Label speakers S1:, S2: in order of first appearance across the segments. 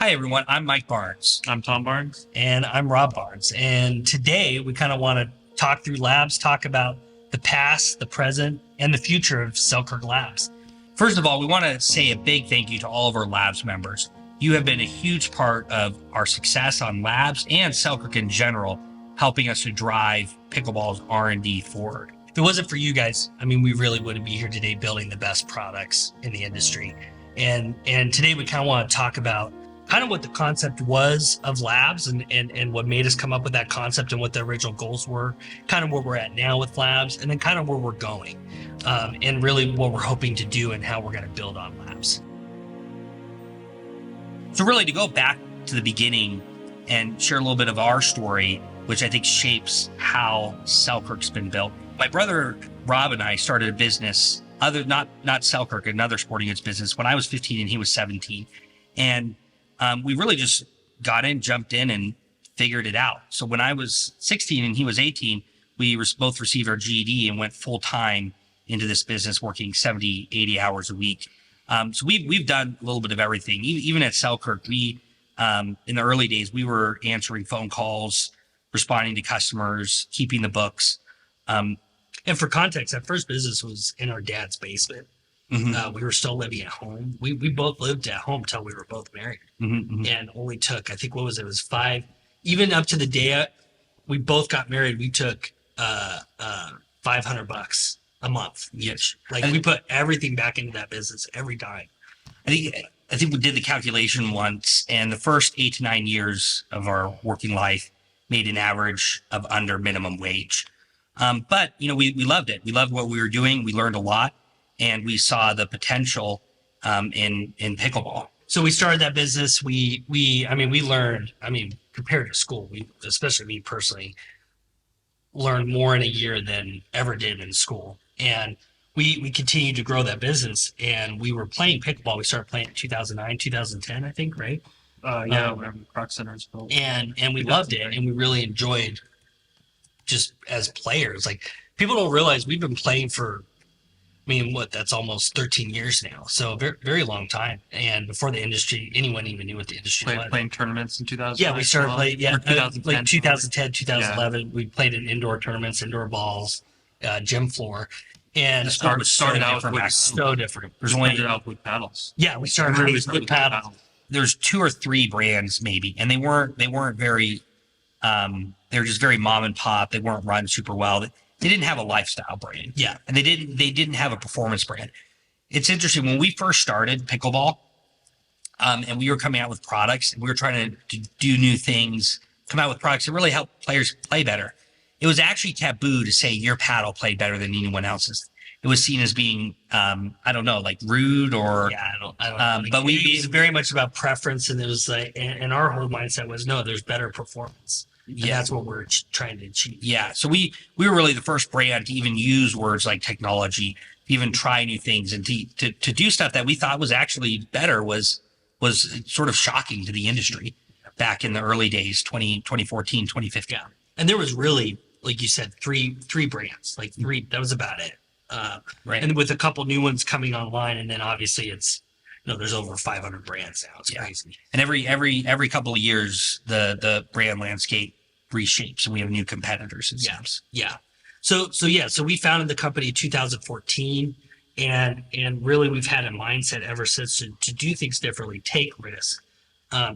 S1: Hi, everyone. I'm Mike Barnes.
S2: I'm Tom Barnes.
S3: And I'm Rob Barnes. And today we kind of want to talk through labs, talk about the past, the present, and the future of Selkirk Labs.
S1: First of all, we want to say a big thank you to all of our Labs members. You have been a huge part of our success on Labs and Selkirk in general, helping us to drive Pickleball's R&D forward.
S3: If it wasn't for you guys, we really wouldn't be here today building the best products in the industry. And today we kind of want to talk about kind of what the concept was of Labs and what made us come up with that concept and what the original goals were, kind of where we're at now with Labs, and then kind of where we're going, and really what we're hoping to do and how we're going to build on Labs.
S1: So really, to go back to the beginning and share a little bit of our story, which I think shapes how Selkirk's been built. My brother Rob and I started a business, not Selkirk, another sporting goods business, when I was 15 and he was 17. And we really just got in, jumped in, and figured it out. So when I was 16 and he was 18, we both received our GED and went full time into this business, working 70, 80 hours a week. So we've done a little bit of everything. Even at Selkirk, we in the early days, we were answering phone calls, responding to customers, keeping the books.
S3: And for context, that first business was in our dad's basement. Mm-hmm. We were still living at home. We both lived at home till we were both married, and only took, I think, it was 5, even up to the day we both got married. We took $500 a month each. We put everything back into that business every dime.
S1: I think we did the calculation once, and the first 8 to 9 years of our working life made an average of under minimum wage. But we loved it. We loved what we were doing. We learned a lot. And we saw the potential in pickleball.
S3: So we started that business. We learned, compared to school, especially me personally, learned more in a year than ever did in school. And we continued to grow that business. And we were playing pickleball. We started playing in 2009, 2010, I think, right?
S2: When Croc Center was built.
S3: And we loved it. And we really enjoyed just as players. People don't realize we've been playing for, that's almost 13 years now. So a very, very long time. And before the industry, anyone even knew what the industry was.
S2: Playing tournaments in 2000.
S3: Yeah, we started playing,
S2: 2010.
S3: 2010, 2011. We played in indoor tournaments, indoor balls, gym floor. And
S2: started out with
S3: so different.
S2: There's only ended up with paddles.
S3: Yeah, we started with paddles.
S1: There's 2 or 3 brands maybe, and they weren't very, they were just very mom and pop. They weren't run super well. They didn't have a lifestyle brand.
S3: Yeah.
S1: And they didn't have a performance brand. It's interesting. When we first started pickleball, and we were coming out with products, and we were trying to do new things, come out with products that really help players play better. It was actually taboo to say your paddle played better than anyone else's. It was seen as being, rude or.
S3: Yeah, I don't know. But it was very much about preference, and it was and our whole mindset was, no, there's better performance. And that's what we're trying to achieve.
S1: Yeah. So we were really the first brand to even use words like technology, to even try new things, and to do stuff that we thought was actually better was sort of shocking to the industry back in the early days, 2014, 2015.
S3: Yeah. And there was really, like you said, three brands, that was about it.
S1: Right.
S3: And with a couple new ones coming online, and then obviously it's, there's over 500 brands now. It's crazy.
S1: And every couple of years, the brand landscape reshapes, and we have new competitors. It seems.
S3: Yeah. So we founded the company in 2014, and really we've had a mindset ever since to do things differently, take risk,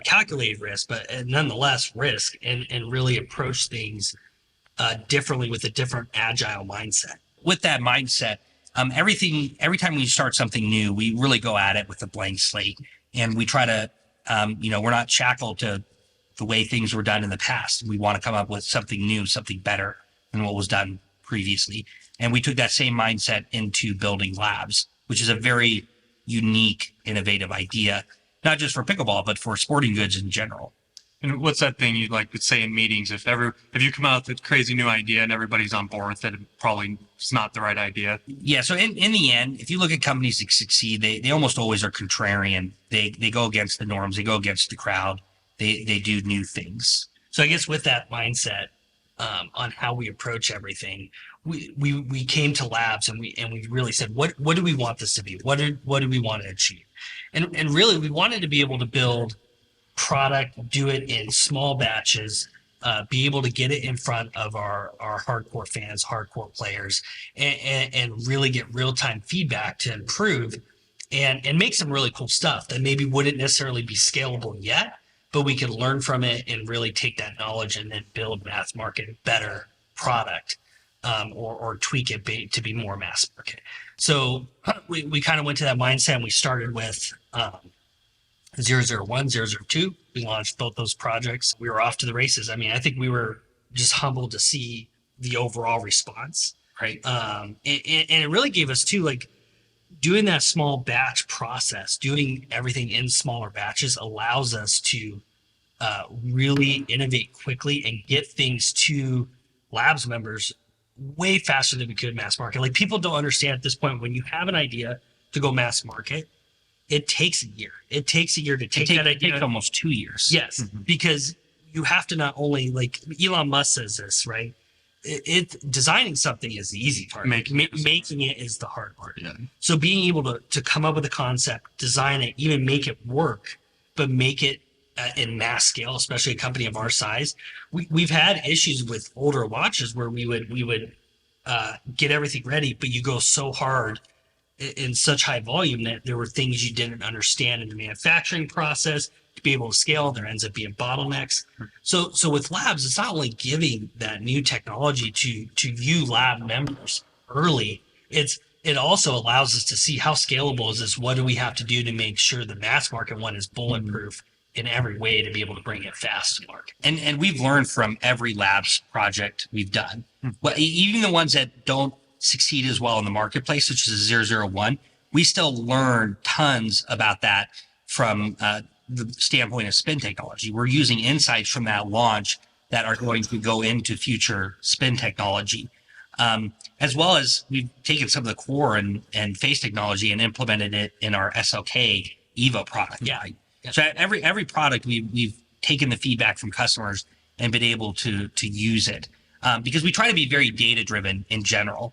S3: calculate risk, but nonetheless risk, and really approach things differently with a different agile mindset.
S1: With that mindset, every time we start something new, we really go at it with a blank slate, and we try to, we're not shackled to the way things were done in the past. We want to come up with something new, something better than what was done previously. And we took that same mindset into building Labs, which is a very unique, innovative idea, not just for pickleball, but for sporting goods in general.
S2: And what's that thing you would say in meetings? If you come out with a crazy new idea and everybody's on board with it, probably it's not the right idea.
S1: Yeah. So in the end, if you look at companies that succeed, they almost always are contrarian. They go against the norms. They go against the crowd. They do new things.
S3: So I guess with that mindset, on how we approach everything, we came to Labs and we really said, what do we want this to be? What do we want to achieve? And really we wanted to be able to build product, do it in small batches, be able to get it in front of our hardcore fans, hardcore players, and really get real-time feedback to improve and make some really cool stuff that maybe wouldn't necessarily be scalable yet, but we could learn from it and really take that knowledge and then build mass market better product, or tweak it to be more mass market. So we kind of went to that mindset, and we started with 001, 002. We launched both those projects. We were off to the races. I mean, I think we were just humbled to see the overall response.
S1: Right.
S3: And it really gave us too, like, doing that small batch process, doing everything in smaller batches allows us to really innovate quickly and get things to Labs members way faster than we could mass market. Like, people don't understand at this point, when you have an idea to go mass market, it takes a year. It takes a year to take that idea.
S1: It takes almost 2 years.
S3: Yes, because you have to not only, like Elon Musk says this, right? Designing something is the easy part. Making it is the hard part.
S2: Yeah.
S3: So being able to come up with a concept, design it, even make it work, but make it in mass scale, especially a company of our size. We've had issues with older watches where we would get everything ready, but you go so hard in such high volume that there were things you didn't understand in the manufacturing process to be able to scale. There ends up being bottlenecks. So with Labs, it's not only giving that new technology to you lab members early, it also allows us to see how scalable is this. What do we have to do to make sure the mass market one is bulletproof in every way to be able to bring it fast to market?
S1: And we've learned from every Labs project we've done. Well, even the ones that don't succeed as well in the marketplace, such as 001, we still learn tons about that from the standpoint of spin technology. We're using insights from that launch that are going to go into future spin technology, as well as we've taken some of the core and face technology and implemented it in our SLK Evo product.
S3: Yeah.
S1: So every product we've taken the feedback from customers and been able to use it, because we try to be very data driven in general.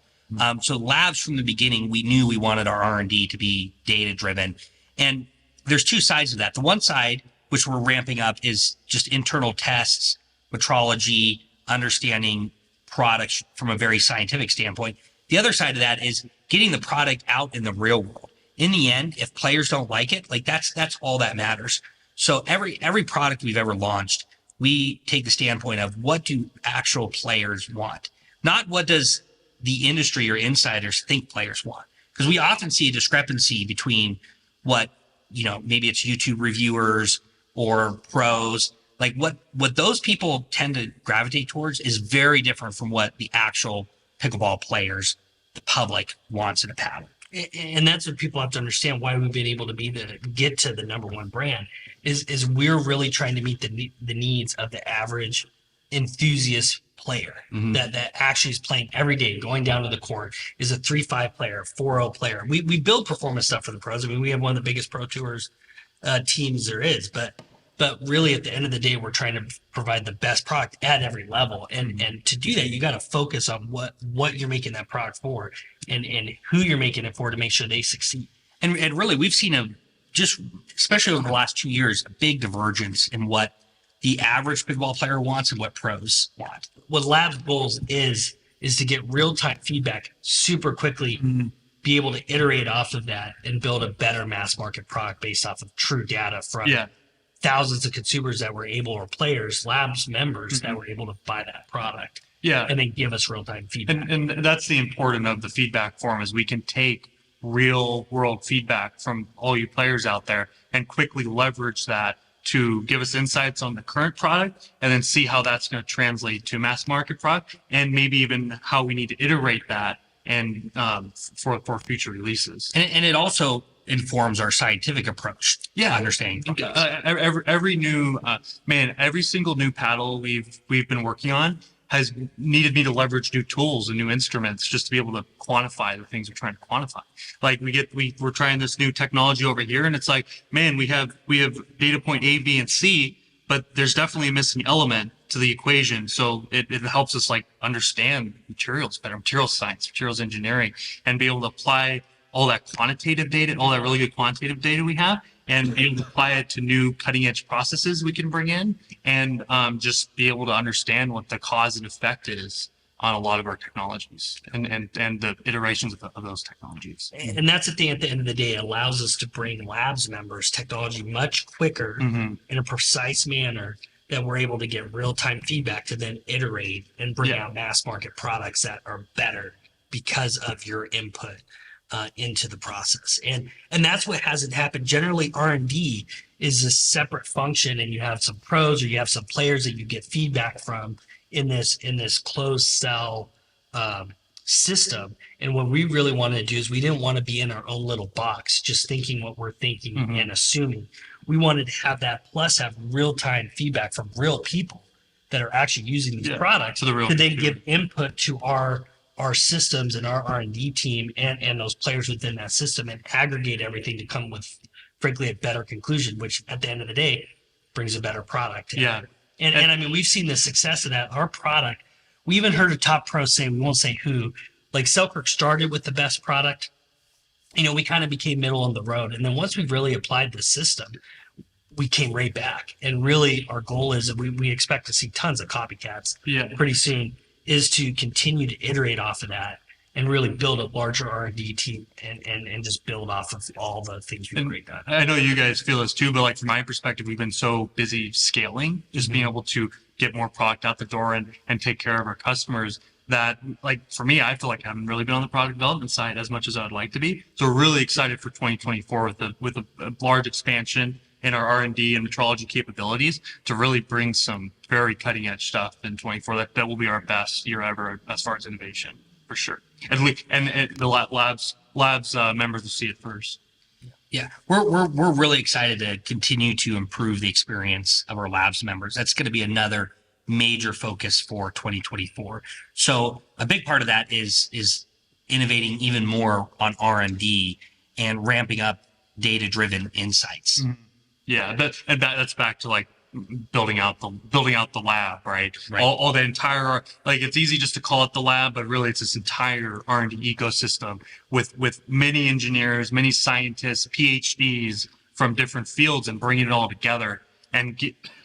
S1: So Labs, from the beginning, we knew we wanted our R&D to be data driven, and there's two sides of that. The one side, which we're ramping up, is just internal tests, metrology, understanding products from a very scientific standpoint. The other side of that is getting the product out in the real world. In the end, if players don't like it, like that's all that matters. So every product we've ever launched, we take the standpoint of what do actual players want, not what does the industry or insiders think players want. Because we often see a discrepancy between what, maybe it's YouTube reviewers or pros, like what those people tend to gravitate towards is very different from what the actual pickleball players, the public, wants in a paddle.
S3: And that's what people have to understand, why we've been able to get to the number one brand is we're really trying to meet the needs of the average enthusiast player that actually is playing every day, going down to the court, is a 3-5 player, 4-0 player. We build performance stuff for the pros. I mean, we have one of the biggest pro tours teams there is, but really at the end of the day, we're trying to provide the best product at every level. And to do that, you got to focus on what you're making that product for and who you're making it for to make sure they succeed.
S1: And really, we've seen especially over the last 2 years, a big divergence in what the average pickleball player wants and what pros want.
S3: What Labs goals is to get real-time feedback super quickly, be able to iterate off of that and build a better mass market product based off of true data from thousands of consumers that were able, or players, Labs members that were able to buy that product.
S2: Yeah.
S3: And then give us real-time feedback.
S2: And that's the importance of the feedback form, is we can take real world feedback from all you players out there and quickly leverage that to give us insights on the current product, and then see how that's going to translate to mass market product, and maybe even how we need to iterate that and for future releases.
S1: And it also informs our scientific approach.
S2: Yeah,
S1: understanding.
S2: Every single new paddle we've been working on has needed me to leverage new tools and new instruments just to be able to quantify the things we're trying to quantify. Like we're trying this new technology over here, and it's like, man, we have data point A, B, and C, but there's definitely a missing element to the equation. So it helps us like understand materials better, materials science, materials engineering, and be able to apply all that quantitative data, all that really good quantitative data we have, and be able to apply it to new cutting edge processes we can bring in, and just be able to understand what the cause and effect is on a lot of our technologies and the iterations of those technologies.
S3: And that's the thing at the end of the day, it allows us to bring labs members technology much quicker in a precise manner that we're able to get real-time feedback to then iterate and bring out mass market products that are better because of your input into the process. And that's what hasn't happened. Generally, R&D is a separate function, and you have some pros or you have some players that you get feedback from in this closed cell system. And what we really wanted to do is we didn't want to be in our own little box, just thinking what we're thinking and assuming. We wanted to have that, plus have real-time feedback from real people that are actually using these products to then give input to our systems and our R&D team and those players within that system, and aggregate everything to come with, frankly, a better conclusion, which at the end of the day brings a better product. And I mean, we've seen the success of that. Our product, we even heard a top pro say, we won't say who, like Selkirk started with the best product. You know, we kind of became middle of the road. And then once we really applied the system, we came right back. And really our goal is that we expect to see tons of copycats pretty soon, is to continue to iterate off of that and really build a larger R&D team and just build off of all the things we've already done.
S2: I know you guys feel this too, but like from my perspective, we've been so busy scaling, just being able to get more product out the door and take care of our customers, that, like, for me, I feel like I haven't really been on the product development side as much as I would like to be. So we're really excited for 2024 with a large expansion in our R&D and metrology capabilities to really bring some very cutting edge stuff in 24. That will be our best year ever as far as innovation, for sure. And the labs members will see it first.
S1: Yeah, we're really excited to continue to improve the experience of our labs members. That's going to be another major focus for 2024. So a big part of that is innovating even more on R&D and ramping up data-driven insights.
S2: Yeah, that's back to like building out the lab, right? All the entire, like, it's easy just to call it the lab, but really it's this entire R&D ecosystem with many engineers, many scientists, PhDs from different fields, and bringing it all together and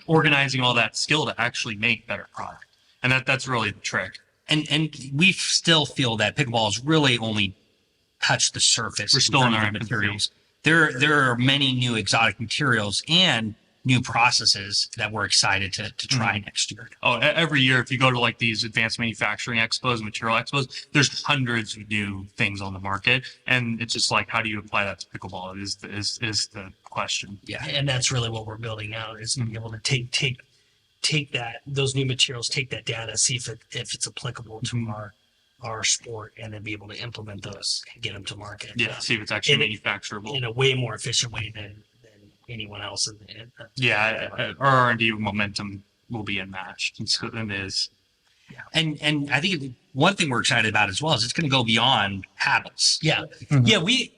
S2: organizing all that skill to actually make better product. And that's really the trick.
S1: And we still feel that pickleball has really only touched the surface.
S2: We're still in our
S1: materials. There are many new exotic materials and new processes that we're excited to try next year.
S2: Oh, every year, if you go to like these advanced manufacturing expos, material expos, there's hundreds of new things on the market. And it's just like, how do you apply that to pickleball is the question.
S3: Yeah. And that's really what we're building out, is being able to take that, those new materials, take that data, see if it's applicable to our sport, and then be able to implement those and get them to market.
S2: Yeah. See if it's actually manufacturable
S3: in a way more efficient way than anyone else.
S2: Our R&D momentum will be unmatched. And is.
S3: Yeah.
S1: And I think one thing we're excited about as well is it's going to go beyond paddles.
S3: Yeah. Yeah. We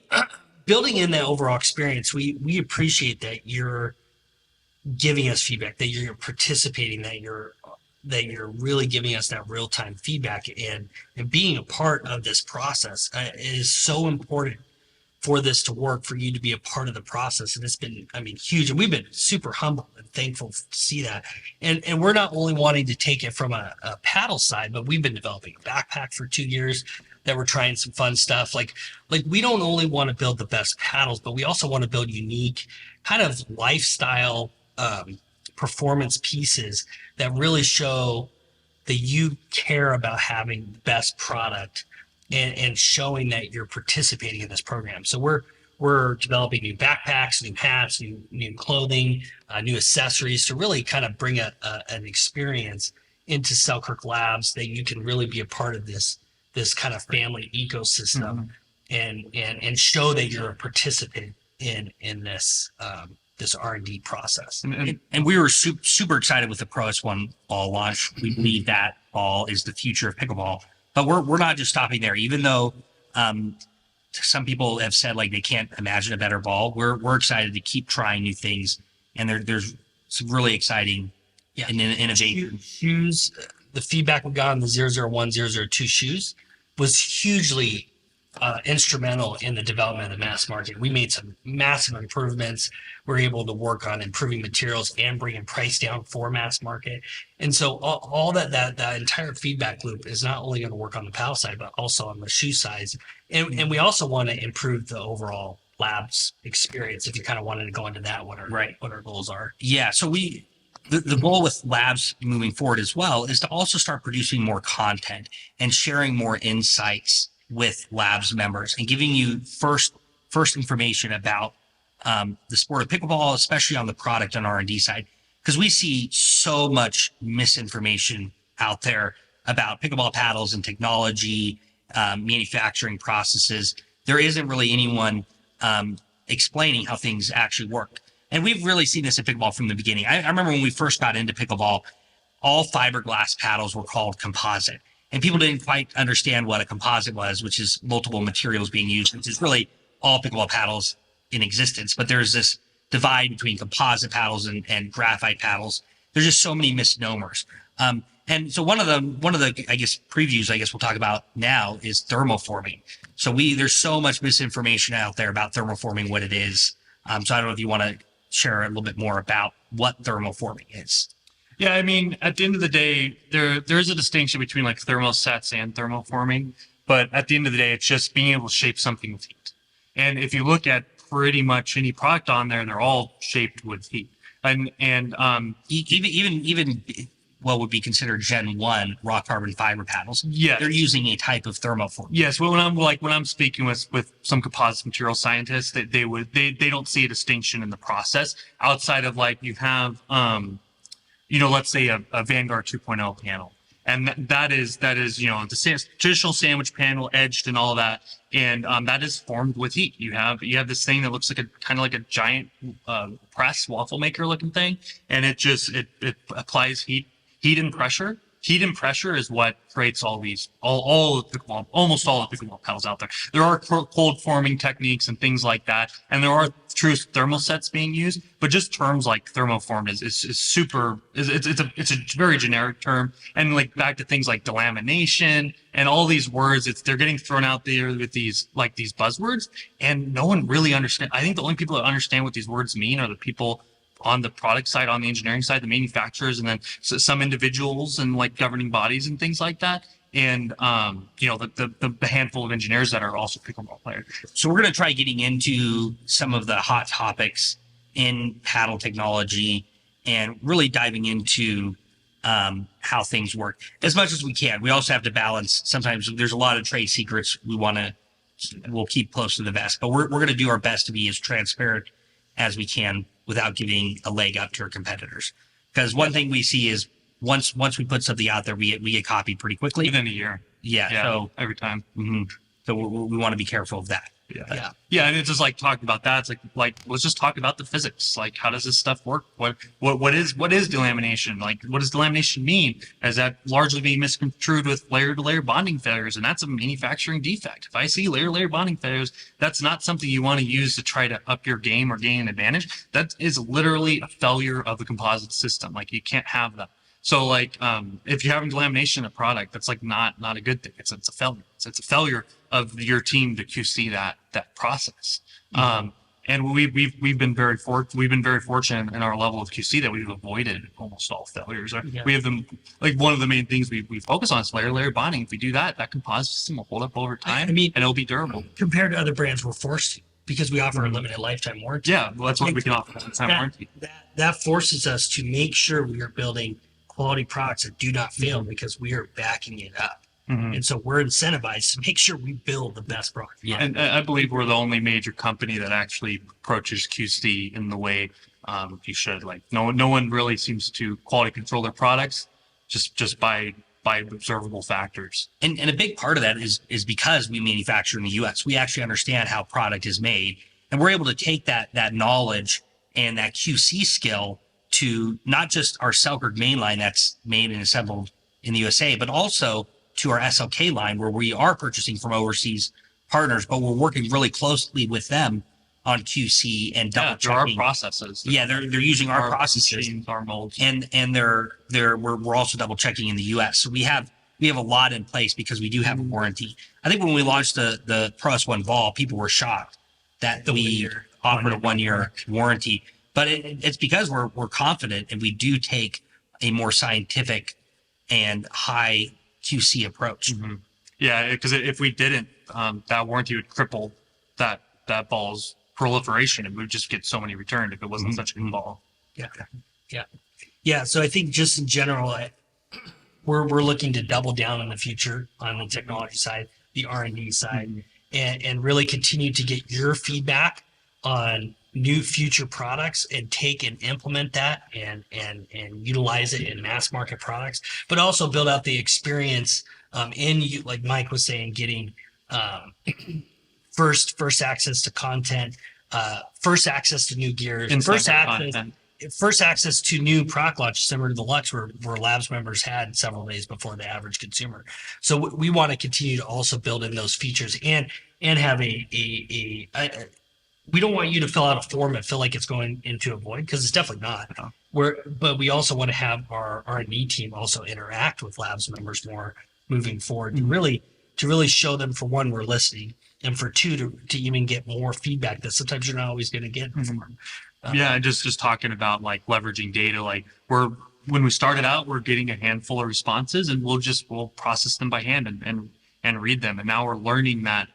S3: building in that overall experience, we appreciate that you're giving us feedback, that you're participating, that you're really giving us that real-time feedback, and being a part of this process is so important for this to work, for you to be a part of the process. And it's been, I mean, huge. And we've been super humble and thankful to see that. And we're not only wanting to take it from a paddle side, but we've been developing a backpack for 2 years that we're trying some fun stuff. Like we don't only want to build the best paddles, but we also want to build unique kind of lifestyle performance pieces that really show that you care about having the best product and showing that you're participating in this program. So we're developing new backpacks, new hats, new clothing, new accessories to really kind of bring an experience into Selkirk Labs that you can really be a part of this kind of family ecosystem and show that you're a participant in this this R&D process.
S1: And we were super excited with the Pro S1 ball launch. We believe that ball is the future of pickleball. But we're not just stopping there. Even though some people have said like they can't imagine a better ball, we're excited to keep trying new things. And there's some really exciting and innovative
S3: shoes. The feedback we got on the 001, 002 shoes was hugely instrumental in the development of the mass market. We made some massive improvements. We're able to work on improving materials and bringing price down for mass market. And so all that entire feedback loop is not only going to work on the paddle side, but also on the shoe size. And we also want to improve the overall labs experience. If you kind of wanted to go into that, what our goals are.
S1: Yeah. So the goal with labs moving forward as well is to also start producing more content and sharing more insights with labs members and giving you first information about the sport of pickleball, especially on the product and R&D side, because we see so much misinformation out there about pickleball paddles and technology, manufacturing processes. There isn't really anyone explaining how things actually work. And we've really seen this in pickleball from the beginning. I remember when we first got into pickleball, all fiberglass paddles were called composite. And people didn't quite understand what a composite was, which is multiple materials being used, which is really all pickleball paddles in existence. But there's this divide between composite paddles and graphite paddles. There's just so many misnomers. And so one of the I guess previews we'll talk about now is thermoforming. So there's so much misinformation out there about thermoforming, what it is. So I don't know if you want to share a little bit more about what thermoforming is.
S2: Yeah, I mean, at the end of the day, there's a distinction between like thermosets and thermoforming, but at the end of the day, it's just being able to shape something with heat. And if you look at pretty much any product on there, they're all shaped with heat. And even what would be considered Gen 1 raw carbon fiber paddles, yes,
S1: they're using a type of thermoform.
S2: Yes, well, when I'm speaking with some composite material scientists, they don't see a distinction in the process outside of like you have let's say a Vanguard 2.0 panel, and that is the traditional sandwich panel, edged and all of that, and that is formed with heat. You have this thing that looks like a giant press waffle maker looking thing, and it applies heat and pressure. Heat and pressure is what creates almost all of the pickleball paddles out there. There are cold forming techniques and things like that, and there are true thermosets being used. But just terms like thermoform is super. It's a very generic term, and like back to things like delamination and all these words. They're getting thrown out there with these buzzwords, and no one really understands. I think the only people that understand what these words mean are the people on the product side, on the engineering side, the manufacturers, and then some individuals and like governing bodies and things like that. And, the handful of engineers that are also pickleball players.
S1: So we're going to try getting into some of the hot topics in paddle technology and really diving into how things work as much as we can. We also have to balance. Sometimes there's a lot of trade secrets we'll keep close to the vest, but we're going to do our best to be as transparent as we can without giving a leg up to our competitors. Because one thing we see is once we put something out there, we get copied pretty quickly.
S2: Within a year.
S1: Yeah. So
S2: every time.
S1: Mm-hmm. So we want to be careful of that.
S2: Yeah. And it's just like talking about that. It's like let's just talk about the physics. Like, how does this stuff work? What is delamination? Like, what does delamination mean? Is that largely being misconstrued with layer to layer bonding failures? And that's a manufacturing defect. If I see layer to layer bonding failures, that's not something you want to use to try to up your game or gain an advantage. That is literally a failure of the composite system. Like, you can't have that. So like, if you're having delamination in a product, that's like not a good thing. It's a failure. It's a failure of your team to QC that process. Mm-hmm. And we've been very fortunate in our level of QC that we've avoided almost all failures. Yeah. We have them, like, one of the main things we focus on is layer bonding. If we do that composite system will hold up over time. I mean, and it'll be durable.
S3: Compared to other brands, we're forced to, because we offer a limited lifetime warranty.
S2: Yeah, well, that's what we can offer, lifetime warranty.
S3: That forces us to make sure we are building quality products that do not fail, because we are backing it up. Mm-hmm. And so we're incentivized to make sure we build the best product.
S2: Yeah. And I believe we're the only major company that actually approaches QC in the way you should. Like, no one really seems to quality control their products just by observable factors.
S1: And a big part of that is because we manufacture in the US. We actually understand how product is made, and we're able to take that knowledge and that QC skill to not just our Selkirk main line that's made and assembled in the USA, but also to our SLK line, where we are purchasing from overseas partners, but we're working really closely with them on QC and double checking.
S2: There are processes.
S1: Yeah, they're using our processes,
S2: machines, our molds,
S1: and we're also double checking in the US. So we have we have a lot in place because we do have a warranty. I think when we launched the Pro S1 ball, people were shocked that we offered a 1-year warranty, but it's because we're confident and we do take a more scientific and high QC approach.
S2: Mm-hmm. Yeah, because if we didn't, that warranty would cripple that ball's proliferation, and we'd just get so many returned if it wasn't such a good ball.
S3: Yeah. So I think just in general, we're looking to double down in the future on the technology side, the R&D side, and really continue to get your feedback on new future products and take and implement that and utilize it in mass market products, but also build out the experience in you, like Mike was saying, getting first access to content, first access to new gears, first access to new product launches similar to the Lux where Labs members had several days before the average consumer. So we want to continue to also build in those features and have we don't want you to fill out a form and feel like it's going into a void, because it's definitely not. No. But we also want to have our R&D team also interact with Labs members more moving forward to really show them, for one, we're listening, and for two, to even get more feedback that sometimes you're not always going to get from them.
S2: Yeah, just talking about like leveraging data, like when we started out, we're getting a handful of responses and we'll process them by hand and read them. And now we're learning that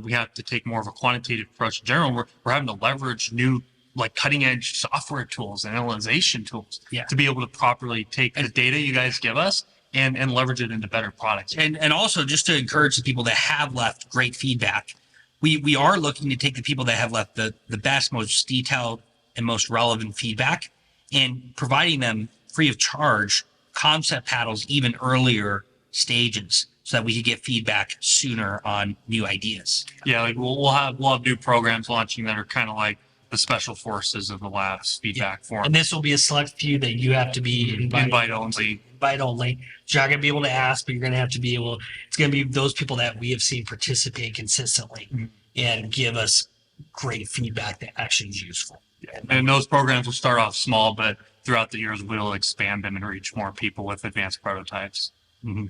S2: we have to take more of a quantitative approach in general. We're having to leverage new, like, cutting edge software tools and analyzation tools to be able to properly take the data you guys give us and leverage it into better products.
S1: And also, just to encourage the people that have left great feedback, we are looking to take the people that have left the best, most detailed and most relevant feedback and providing them free of charge concept paddles even earlier stages, so that we could get feedback sooner on new ideas.
S2: Yeah, like we'll have new programs launching that are kind of like the special forces of the Labs feedback forum.
S3: And this will be a select few that you have to be
S2: invite only.
S3: Invite only. So you're not gonna be able to ask, but you're gonna have to be able. It's gonna be those people that we have seen participate consistently and give us great feedback that actually is useful.
S2: Yeah. And those programs will start off small, but throughout the years we'll expand them and reach more people with advanced prototypes.
S3: Mm-hmm.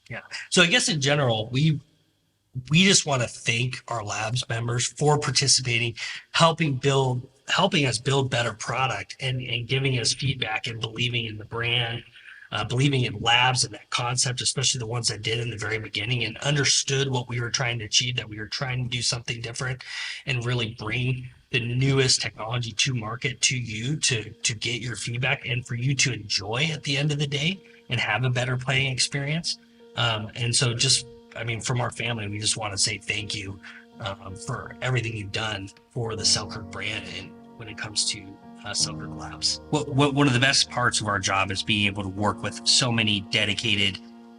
S3: Yeah. So I guess in general, we just want to thank our Labs members for participating, helping us build better product and giving us feedback and believing in the brand, believing in Labs and that concept, especially the ones that did in the very beginning and understood what we were trying to achieve, that we were trying to do something different and really bring the newest technology to market to you to get your feedback and for you to enjoy at the end of the day and have a better playing experience. And so from our family, we just want to say thank you for everything you've done for the Selkirk brand and when it comes to Selkirk Labs.
S1: One of the best parts of our job is being able to work with so many dedicated,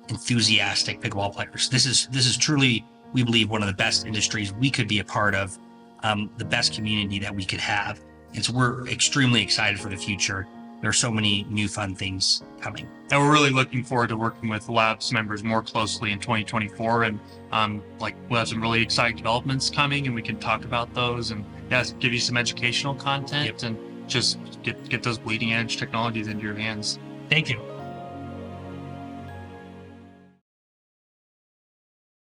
S1: enthusiastic pickleball players. This is truly, we believe, one of the best industries we could be a part of, the best community that we could have. And so we're extremely excited for the future. There are so many new fun things coming.
S2: And we're really looking forward to working with Labs members more closely in 2024. And we'll have some really exciting developments coming, and we can talk about those and give you some educational content and just get those bleeding edge technologies into your hands.
S3: Thank you.